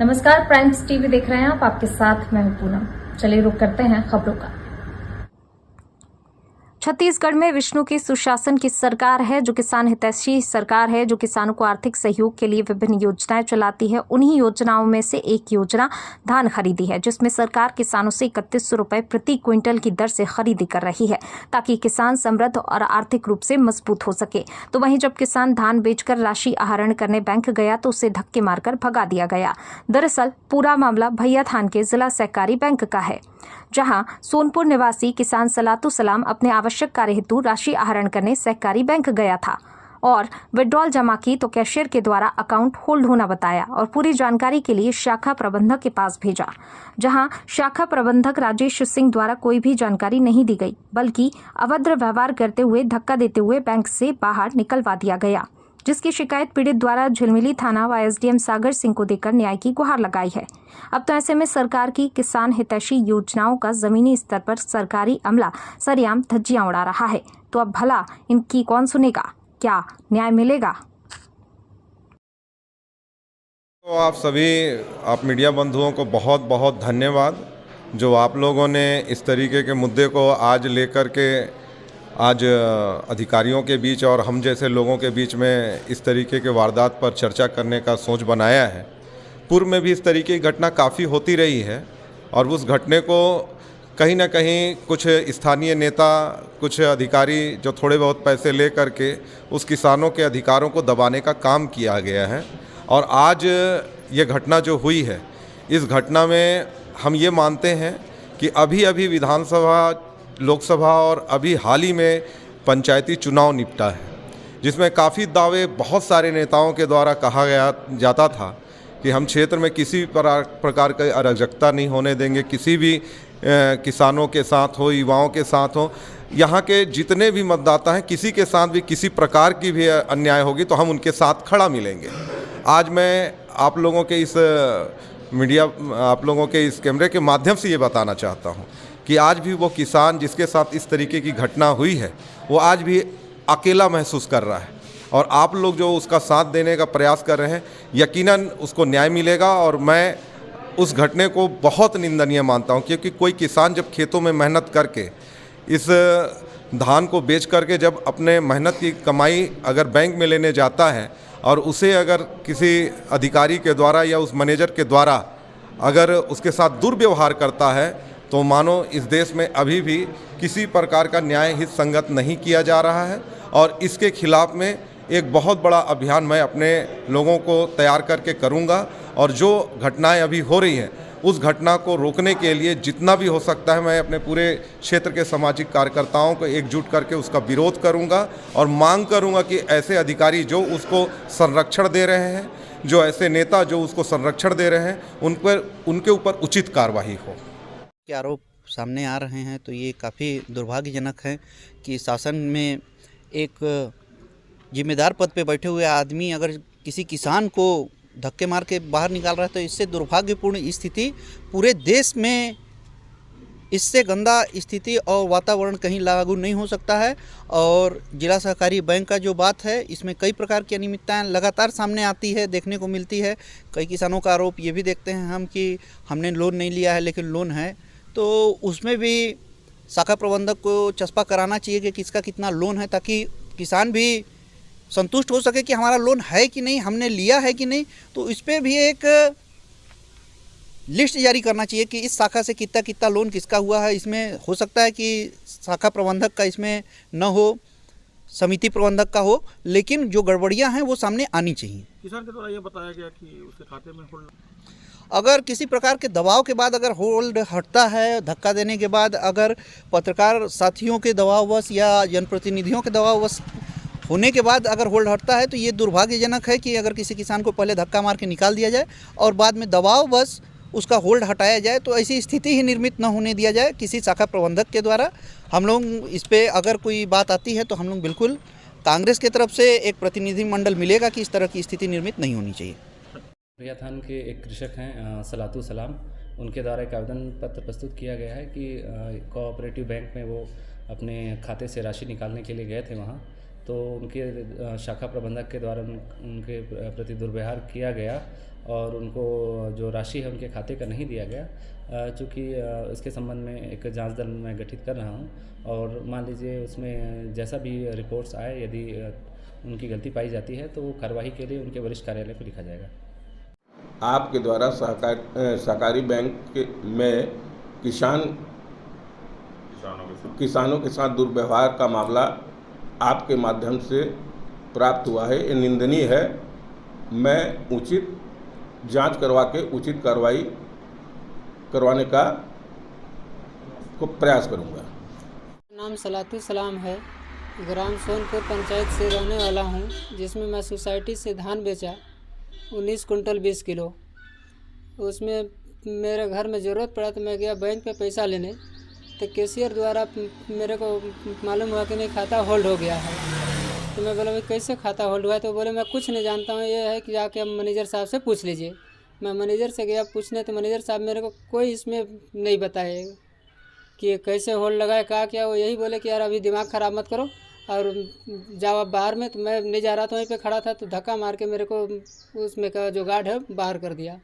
नमस्कार, primes TV देख रहे हैं आप। आपके साथ मैं हूं पूनम। चलिए रुक करते हैं खबरों का। छत्तीसगढ़ में विष्णु की सुशासन की सरकार है, जो किसान हितैषी सरकार है, जो किसानों को आर्थिक सहयोग के लिए विभिन्न योजनाएं चलाती है। उन्हीं योजनाओं में से एक योजना धान खरीदी है, जिसमें सरकार किसानों से 3100 रुपए प्रति क्विंटल की दर से खरीदी कर रही है, ताकि किसान समृद्ध और आर्थिक रूप से मजबूत हो सके। तो वहीं जब किसान धान बेचकर राशि आहरण करने बैंक गया तो उसे धक्के मारकर भगा दिया गया। दरअसल पूरा मामला भैयाथान के जिला सहकारी बैंक का है, जहां सोनपुर निवासी किसान सलातू सलाम अपने आवश्यक कार्य हेतु राशि आहरण करने सहकारी बैंक गया था और विड्रॉल जमा की तो कैशियर के द्वारा अकाउंट होल्ड होना बताया और पूरी जानकारी के लिए शाखा प्रबंधक के पास भेजा, जहां शाखा प्रबंधक राजेश सिंह द्वारा कोई भी जानकारी नहीं दी गई, बल्कि अभद्र व्यवहार करते हुए धक्का देते हुए बैंक से बाहर निकलवा दिया गया, जिसकी शिकायत पीड़ित द्वारा झिलमिली थाना व एसडीएम सागर सिंह को देकर न्याय की गुहार लगाई है। अब तो ऐसे में सरकार की किसान हितैषी योजनाओं का जमीनी स्तर पर सरकारी अमला सरेआम धज्जियां उड़ा रहा है। तो अब भला इनकी कौन सुनेगा? क्या न्याय मिलेगा? तो आप मीडिया बंधुओं को बहुत बहुत धन्यवाद, जो आप लोगों ने इस तरीके के मुद्दे को आज लेकर के आज अधिकारियों के बीच और हम जैसे लोगों के बीच में इस तरीके के वारदात पर चर्चा करने का सोच बनाया है। पूर्व में भी इस तरीके की घटना काफ़ी होती रही है और उस घटने को कहीं ना कहीं कुछ स्थानीय नेता, कुछ अधिकारी जो थोड़े बहुत पैसे ले करके उस किसानों के अधिकारों को दबाने का काम किया गया है। और आज ये घटना जो हुई है, इस घटना में हम ये मानते हैं कि अभी विधानसभा, लोकसभा और अभी हाल ही में पंचायती चुनाव निपटा है, जिसमें काफ़ी दावे बहुत सारे नेताओं के द्वारा कहा जाता था कि हम क्षेत्र में किसी प्रकार की अराजकता नहीं होने देंगे, किसी भी किसानों के साथ हो, युवाओं के साथ हो, यहाँ के जितने भी मतदाता हैं किसी के साथ भी किसी प्रकार की भी अन्याय होगी तो हम उनके साथ खड़ा मिलेंगे। आज मैं आप लोगों के इस कैमरे के माध्यम से ये बताना चाहता हूँ कि आज भी वो किसान जिसके साथ इस तरीके की घटना हुई है, वो आज भी अकेला महसूस कर रहा है और आप लोग जो उसका साथ देने का प्रयास कर रहे हैं, यकीनन उसको न्याय मिलेगा। और मैं उस घटने को बहुत निंदनीय मानता हूं, क्योंकि कोई किसान जब खेतों में मेहनत करके इस धान को बेच करके जब अपने मेहनत की कमाई अगर बैंक में लेने जाता है और उसे अगर किसी अधिकारी के द्वारा या उस मैनेजर के द्वारा अगर उसके साथ दुर्व्यवहार करता है, तो मानो इस देश में अभी भी किसी प्रकार का न्याय हित संगत नहीं किया जा रहा है। और इसके खिलाफ में एक बहुत बड़ा अभियान मैं अपने लोगों को तैयार करके करूंगा और जो घटनाएं अभी हो रही हैं उस घटना को रोकने के लिए जितना भी हो सकता है मैं अपने पूरे क्षेत्र के सामाजिक कार्यकर्ताओं को एकजुट करके उसका विरोध करूंगा और मांग करूंगा कि ऐसे अधिकारी जो उसको संरक्षण दे रहे हैं, जो ऐसे नेता जो उसको संरक्षण दे रहे हैं, उनके ऊपर उचित कार्रवाई हो। के आरोप सामने आ रहे हैं तो ये काफ़ी दुर्भाग्यजनक है कि शासन में एक जिम्मेदार पद पे बैठे हुए आदमी अगर किसी किसान को धक्के मार के बाहर निकाल रहा है तो इससे दुर्भाग्यपूर्ण स्थिति पूरे देश में, इससे गंदा स्थिति और वातावरण कहीं लागू नहीं हो सकता है। और जिला सहकारी बैंक का जो बात है, इसमें कई प्रकार की अनियमितताएं लगातार सामने आती है, देखने को मिलती है। कई किसानों का आरोप ये भी देखते हैं हम कि हमने लोन नहीं लिया है लेकिन लोन है, तो उसमें भी शाखा प्रबंधक को चस्पा कराना चाहिए कि किसका कितना लोन है, ताकि किसान भी संतुष्ट हो सके कि हमारा लोन है कि नहीं, हमने लिया है कि नहीं। तो इस पर भी एक लिस्ट जारी करना चाहिए कि इस शाखा से कितना कितना लोन किसका हुआ है। इसमें हो सकता है कि शाखा प्रबंधक का इसमें न हो, समिति प्रबंधक का हो, लेकिन जो गड़बड़ियां हैं वो सामने आनी चाहिए। किसान के द्वारा ये बताया गया कि उसके खाते में होल्ड, अगर किसी प्रकार के दबाव के बाद अगर होल्ड हटता है, धक्का देने के बाद अगर पत्रकार साथियों के दबाववश या जनप्रतिनिधियों के दबाववश होने के बाद अगर होल्ड हटता है तो ये दुर्भाग्यजनक है कि अगर किसी किसान को पहले धक्का मार के निकाल दिया जाए और बाद में दबाववश उसका होल्ड हटाया जाए, तो ऐसी स्थिति ही निर्मित न होने दिया जाए किसी शाखा प्रबंधक के द्वारा। हम लोग इस पर अगर कोई बात आती है तो हम लोग बिल्कुल कांग्रेस की तरफ से एक प्रतिनिधिमंडल मिलेगा कि इस तरह की स्थिति निर्मित नहीं होनी चाहिए। भैयाथान के एक कृषक हैं सलातू सलाम, उनके द्वारा एक आवेदन पत्र प्रस्तुत किया गया है कि कोऑपरेटिव बैंक में वो अपने खाते से राशि निकालने के लिए गए थे वहाँ, तो उनके शाखा प्रबंधक के द्वारा उनके प्रति दुर्व्यवहार किया गया और उनको जो राशि है उनके खाते का नहीं दिया गया। चूँकि इसके संबंध में एक जांच दल मैं गठित कर रहा हूं और मान लीजिए उसमें जैसा भी रिपोर्ट्स आए, यदि उनकी गलती पाई जाती है तो कार्रवाई के लिए उनके वरिष्ठ कार्यालय को लिखा जाएगा। आपके द्वारा सहकारी बैंक में किसानों के साथ दुर्व्यवहार का मामला आपके माध्यम से प्राप्त हुआ है, ये निंदनीय है। मैं उचित जांच करवा के उचित कार्रवाई करवाने का प्रयास करूंगा। नाम सलातु सलाम है, ग्राम सोनपुर पंचायत से रहने वाला हूं, जिसमें मैं सोसाइटी से धान बेचा 19 कुंटल 20 किलो। उसमें मेरे घर में ज़रूरत पड़ा तो मैं गया बैंक पे पैसा लेने, तो कैशियर द्वारा मेरे को मालूम हुआ कि नहीं खाता होल्ड हो गया है। तो मैं बोला भाई कैसे खाता होल्ड हुआ है, तो बोले मैं कुछ नहीं जानता हूँ, ये है कि जाके हम मैनेजर साहब से पूछ लीजिए। मैं मैनेजर से गया पूछने, तो मैनेजर साहब मेरे को कोई इसमें नहीं बताए कि कैसे होल्ड लगा है, कहा क्या। वो यही बोले कि यार अभी दिमाग ख़राब मत करो और जाओ आप बाहर में। तो मैं नहीं जा रहा था, वहीं पे खड़ा था, तो धक्का मार के मेरे को उसमें का जो गार्ड है बाहर कर दिया।